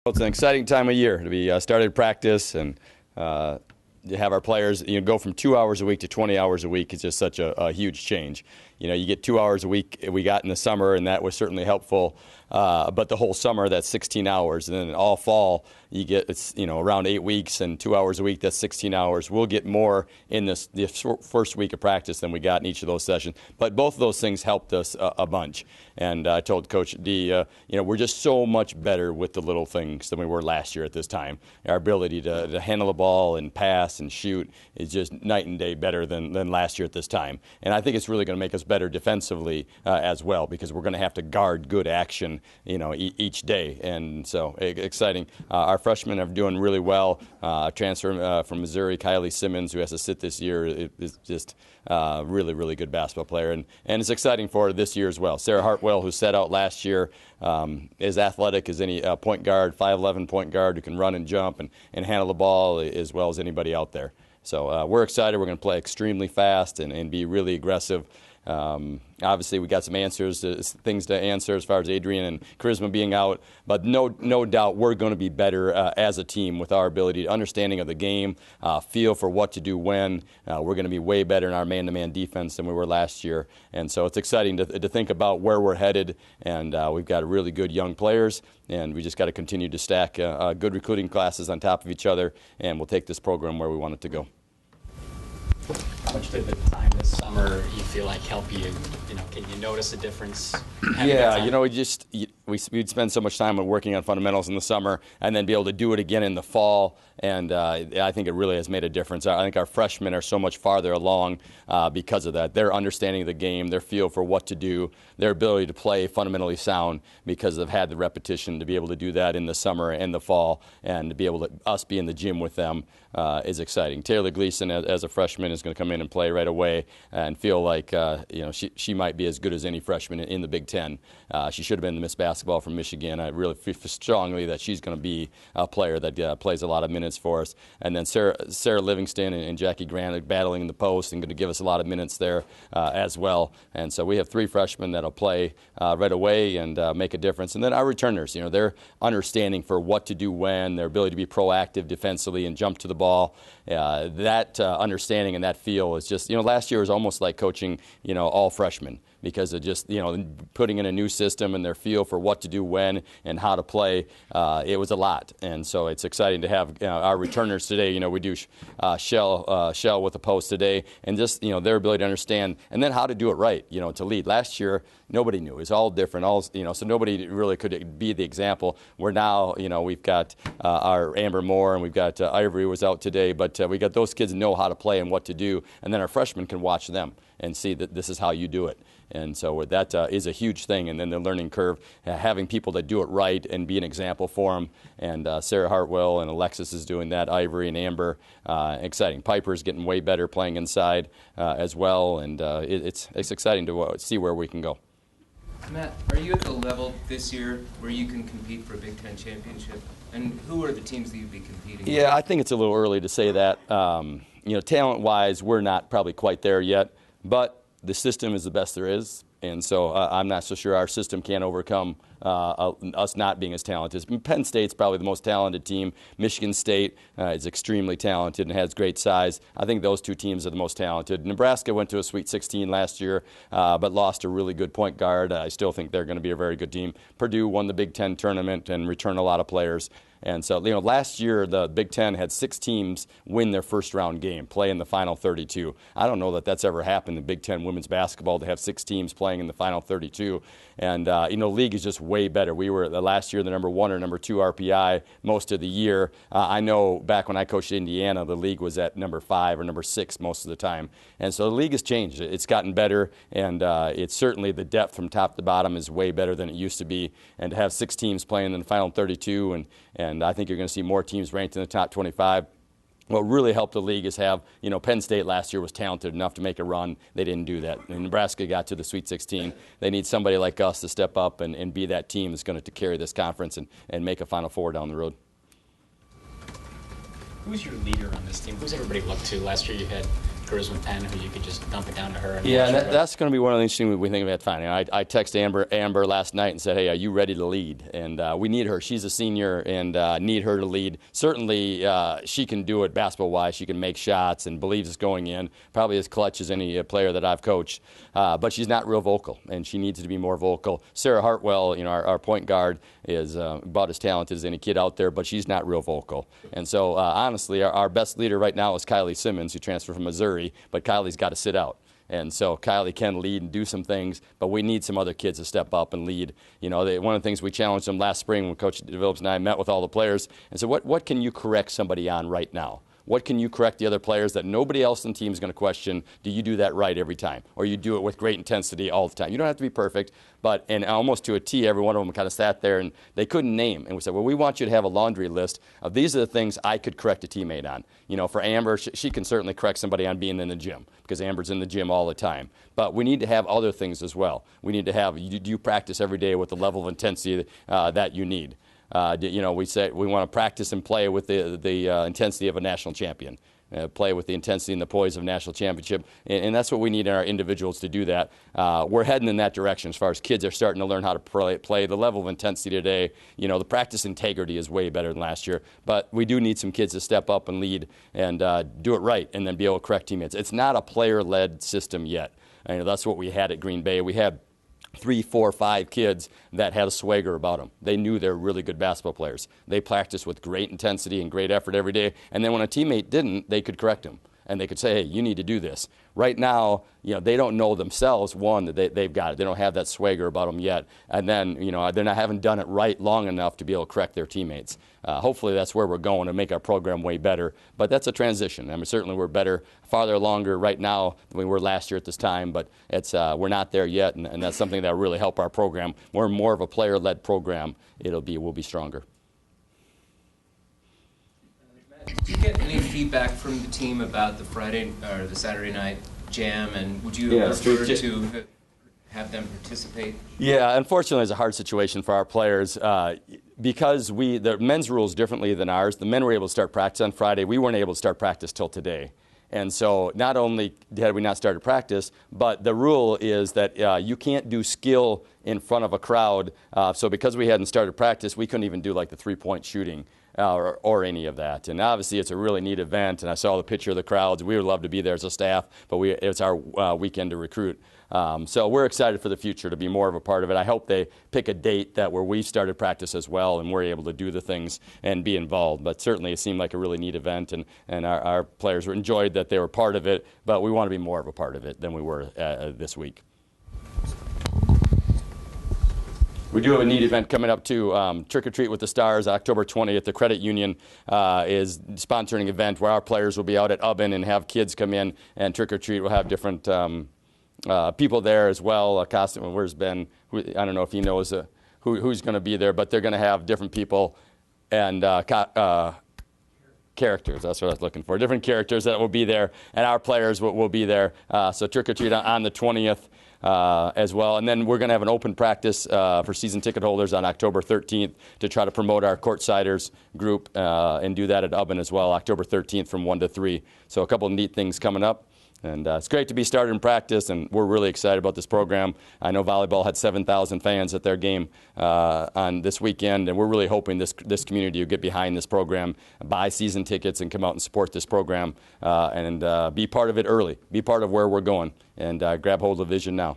It's an exciting time of year to be started practice and to have our players go from 2 hours a week to 20 hours a week is just such a huge change. You get 2 hours a week we got in the summer, and that was certainly helpful. But the whole summer, that's 16 hours. And then all fall, you get around 8 weeks and 2 hours a week, that's 16 hours. We'll get more in the first week of practice than we got in each of those sessions. But both of those things helped us a bunch. And I told Coach D, we're just so much better with the little things than we were last year at this time. Our ability to handle the ball and pass and shoot is just night and day better than last year at this time. And I think it's really going to make us better defensively as well, because we're going to have to guard good action each day. And so exciting. Our freshmen are doing really well. Transfer from Missouri, Kylie Simmons, who has to sit this year, is just really, really good basketball player. And it's exciting for her this year as well. Sarah Hartwell, who sat out last year, is athletic as any point guard, 5'11" point guard who can run and jump and handle the ball as well as anybody out there. So we're excited. We're going to play extremely fast and be really aggressive. Obviously, we got some things to answer as far as Adrian and Charisma being out, but no doubt we're going to be better as a team with our ability, understanding of the game, feel for what to do when. We're going to be way better in our man-to-man defense than we were last year, and so it's exciting to think about where we're headed. And we've got really good young players, and we just got to continue to stack good recruiting classes on top of each other, and we'll take this program where we want it to go. How much did the time this summer you feel like help you? Can you notice a difference? Yeah, we'd spend so much time working on fundamentals in the summer and then be able to do it again in the fall. And I think it really has made a difference. I think our freshmen are so much farther along because of that. Their understanding of the game, their feel for what to do, their ability to play fundamentally sound because they've had the repetition to be able to do that in the summer and the fall, and to be able to us be in the gym with them is exciting. Taylor Gleason, as a freshman, is going to come in and play right away and feel like she might be as good as any freshman in the Big Ten. She should have been the Miss Basketball from Michigan. I really feel strongly that she's going to be a player that plays a lot of minutes for us. And then Sarah Livingston and Jackie Grant are battling in the post and going to give us a lot of minutes there as well. And so we have 3 freshmen that'll play right away and make a difference. And then our returners, their understanding for what to do when, their ability to be proactive defensively and jump to the ball, that understanding and that feel is just, last year was almost like coaching, all freshmen, because of just, putting in a new system and their feel for what to do when and how to play. It was a lot. And so it's exciting to have our returners today. We do shell with the post today, and just, their ability to understand and then how to do it right, to lead. Last year, nobody knew. It was all different. So nobody really could be the example. Where now, we've got our Amber Moore, and we've got Ivory was out today, but we got those kids know how to play and what to do, and then our freshmen can watch them and see that this is how you do it. And so that is a huge thing. And then the learning curve, having people that do it right and be an example for them. And Sarah Hartwell and Alexis is doing that, Ivory and Amber. Exciting. Piper's getting way better playing inside as well. And it's exciting to see where we can go. Matt, are you at the level this year where you can compete for a Big Ten championship? And who are the teams that you'd be competing with? Yeah, I think it's a little early to say that. Talent-wise, we're not probably quite there yet. But the system is the best there is, and so I'm not so sure our system can overcome us not being as talented. Penn State's probably the most talented team. Michigan State is extremely talented and has great size. I think those 2 teams are the most talented. Nebraska went to a Sweet 16 last year, but lost a really good point guard. I still think they're going to be a very good team. Purdue won the Big Ten tournament and returned a lot of players. And so, last year the Big Ten had 6 teams win their first round game, play in the final 32. I don't know that that's ever happened in Big Ten women's basketball to have 6 teams playing in the final 32. And, the league is just way better. We were last year the number 1 or number 2 RPI most of the year. I know back when I coached Indiana, the league was at number 5 or number 6 most of the time. And so the league has changed. It's gotten better, and it's certainly the depth from top to bottom is way better than it used to be. And to have 6 teams playing in the final 32, and I think you're going to see more teams ranked in the top 25. What really helped the league is have, Penn State last year was talented enough to make a run. They didn't do that. And Nebraska got to the Sweet 16. They need somebody like us to step up and be that team that's going to carry this conference and make a Final Four down the road. Who's your leader on this team? Who's everybody looked to? Last year you had charisma 10 who you could just dump it down to her? And Yeah, watch and her that's going to be one of the interesting things we think about finding. I texted Amber last night and said, hey, are you ready to lead? And we need her. She's a senior and need her to lead. Certainly, she can do it basketball-wise. She can make shots and believes it's going in, probably as clutch as any player that I've coached. But she's not real vocal, and she needs to be more vocal. Sarah Hartwell, our point guard, is about as talented as any kid out there, but she's not real vocal. And so, honestly, our best leader right now is Kylie Simmons, who transferred from Missouri, but Kylie's got to sit out. And so Kylie can lead and do some things, but we need some other kids to step up and lead. One of the things we challenged them last spring when Coach DeVillips and I met with all the players and said, what can you correct somebody on right now? What can you correct the other players that nobody else in the team is going to question? Do you do that right every time? Or you do it with great intensity all the time? You don't have to be perfect, and almost to a T, every one of them kind of sat there and they couldn't name. And we said, well, we want you to have a laundry list of these are the things I could correct a teammate on. For Amber, she can certainly correct somebody on being in the gym because Amber's in the gym all the time. But we need to have other things as well. We need to have, do you practice every day with the level of intensity that you need? We say we want to practice and play with the intensity of a national champion. Play with the intensity and the poise of a national championship, and that's what we need in our individuals to do that. We're heading in that direction as far as kids are starting to learn how to play. The level of intensity today, the practice integrity is way better than last year, but we do need some kids to step up and lead and do it right and then be able to correct teammates. It's not a player-led system yet. That's what we had at Green Bay. We had 3, 4, 5 kids that had a swagger about them. They knew they were really good basketball players. They practiced with great intensity and great effort every day. And then when a teammate didn't, they could correct them. And they could say, hey, you need to do this. Right now, they don't know themselves, one, that they've got it. They don't have that swagger about them yet. And then, they haven't done it right long enough to be able to correct their teammates. Hopefully that's where we're going to make our program way better. But that's a transition. Certainly we're better, farther longer right now than we were last year at this time. But we're not there yet, and that's something that will really help our program. We're more of a player-led program. We'll be stronger. Did you get any feedback from the team about the Friday or the Saturday night jam, and would you prefer to have them participate? Yeah, unfortunately, it's a hard situation for our players because the men's rules differently than ours. The men were able to start practice on Friday. We weren't able to start practice till today. And so not only had we not started practice, but the rule is that you can't do skill in front of a crowd. So because we hadn't started practice, we couldn't even do like the three-point shooting. Or any of that. And obviously it's a really neat event, and I saw the picture of the crowds. We would love to be there as a staff, but it's our weekend to recruit. So we're excited for the future to be more of a part of it. I hope they pick a date where we've started practice as well and we're able to do the things and be involved. But certainly it seemed like a really neat event, and our players enjoyed that they were part of it, but we want to be more of a part of it than we were this week. We do have a neat event coming up too, Trick or Treat with the Stars, October 20th. The credit union is sponsoring an event where our players will be out at Ubben and have kids come in and trick or treat. We'll have different people there as well. Costume, where's Ben? I don't know if he knows who's going to be there, but they're going to have different people and characters. That's what I was looking for. Different characters that will be there, and our players will be there. So trick or treat on the 20th. As well. And then we're going to have an open practice for season ticket holders on October 13th to try to promote our Courtsiders group and do that at Ubben as well, October 13th from 1 to 3. So a couple of neat things coming up. And it's great to be started in practice, and we're really excited about this program. I know volleyball had 7,000 fans at their game on this weekend, and we're really hoping this community will get behind this program, buy season tickets, and come out and support this program and be part of it early, be part of where we're going, and grab hold of the vision now.